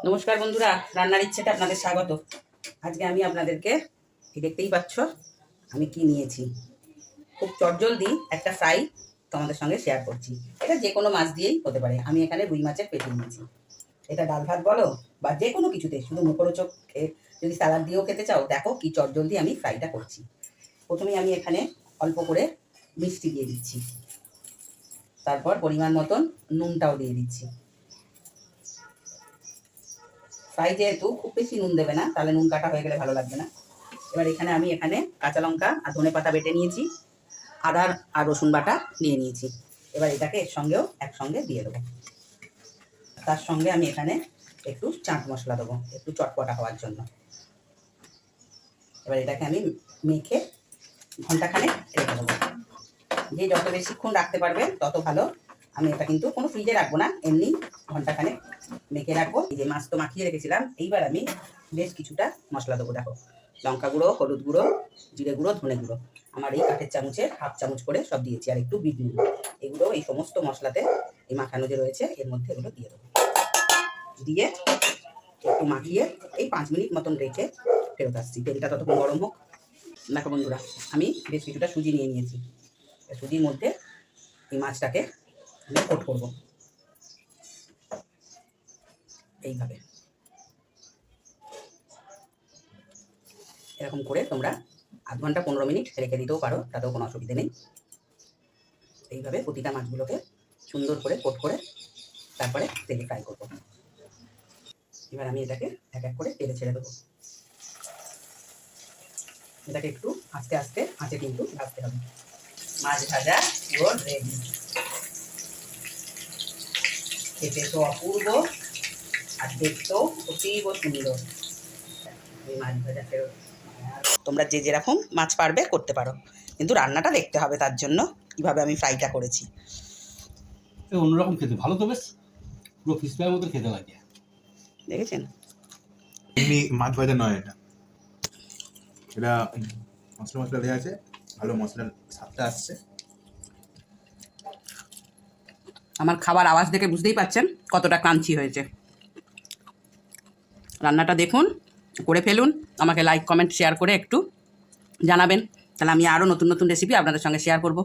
নমস্কার বন্ধুরা, রান্নার ইচ্ছেতে আপনাদের স্বাগত। আজকে আমি আপনাদেরকে দেখতেই পাচ্ছ আমি কি নিয়েছি। খুব চটজলদি একটা ফ্রাই তোমাদের সঙ্গে শেয়ার করছি। এটা যে কোনো মাছ দিয়েই হতে পারে। আমি এখানে রুই মাছের পেটি নিয়েছি। এটা ডাল ভাত বলো বা যে কোনো কিছুতে, শুধু মুখরোচক যদি স্যালাড দিয়েও খেতে চাও, দেখো কি চটজলদি আমি ফ্রাইটা করছি। প্রথমেই আমি এখানে অল্প করে মিষ্টি দিয়ে দিচ্ছি, তারপর পরিমাণ মতন নুনটাও দিয়ে দিচ্ছি। ফ্রাই যেহেতু খুব বেশি নুন দেবে না, তাহলে নুন কাটা হয়ে গেলে ভালো লাগবে না। এবার আমি এখানে কাঁচা লঙ্কা আর ধনে পাতা বেটে নিয়েছি, আদা আর রসুন বাটা নিয়ে নিয়েছি। এবার এটাকে এর সঙ্গেও একসঙ্গে দিয়ে দেবো। তার সঙ্গে আমি এখানে একটু চাট মশলা দেবো, একটু চটপটা হওয়ার জন্য। এবার এটাকে আমি মেখে ঘন্টাখানেক রেখে দেবো। যে যত বেশিক্ষণ রাখতে পারবে তত ভালো। আমি এটা কিন্তু কোনো ফ্রিজে রাখবো না, এমনি ঘন্টাখানেক মেখে রাখবো। এই যে মাছ তো মাখিয়ে রেখেছিলাম, এইবার আমি বেশ কিছুটা মশলা দেবো। দেখো, লঙ্কা গুঁড়ো, হলুদ গুঁড়ো, জিরে গুঁড়ো, ধনে গুঁড়ো, আমার এই কাঠের চামচের হাফ চামচ করে সব দিয়েছি, আর একটু বিট নুন। এগুলো এই সমস্ত মশলাতে, এই মাখানো যে রয়েছে এর মধ্যে এগুলো দিয়ে দেবো। দিয়ে একটু মাখিয়ে এই 5 মিনিট মতন রেখে ফেরত আসছি। তেলটা ততক্ষণ গরম হোক। দেখো বন্ধুরা, আমি বেশ কিছুটা সুজি নিয়ে নিয়েছি। সুজির মধ্যে এই মাছটাকে আমি কোট করবো এইভাবে। এরকম করে তোমরা আধ ঘন্টা 15 মিনিট রেখে দিতেও পারো, তাতেও কোনো অসুবিধে নেই। এইভাবে প্রতিটা মাছগুলোকে সুন্দর করে কোট করে তারপরে তেলে ফ্রাই করবো। এবার আমি এটাকে এক এক করে তেলে ছেড়ে দেবো। এটাকে একটু আস্তে আস্তে আঁচে কিন্তু ভাজতে হবে। মাছ ভাজা পুরো রেডি। খেতে তো অপূর্ব, আর দেখতেও অতীব সুন্দর। এই মাছ ভাজা ফেরত তোমরা যে যেরকম মাছ পারবে করতে পারো, কিন্তু রান্নাটা দেখতে হবে। তার জন্য কীভাবে আমি ফ্রাইটা করেছি। অন্যরকম খেতে ভালো, তো বেশ পুরো ফিশ ফ্রাইয়ের মতো খেতে লাগে। দেখেছেন, এমনি মাছ ভাজা নয়, এটা এটা মশলা মশলা দেওয়া আছে, ভালো মশলার স্বাদটা আসছে। আমার খাবার আওয়াজ দেখে বুঝতেই পারছেন কতটা ক্রাঞ্চি হয়েছে। রান্নাটা দেখুন, করে ফেলুন, আমাকে লাইক কমেন্ট শেয়ার করে একটু জানাবেন, তাহলে আমি আরও নতুন নতুন রেসিপি আপনাদের সঙ্গে শেয়ার করব।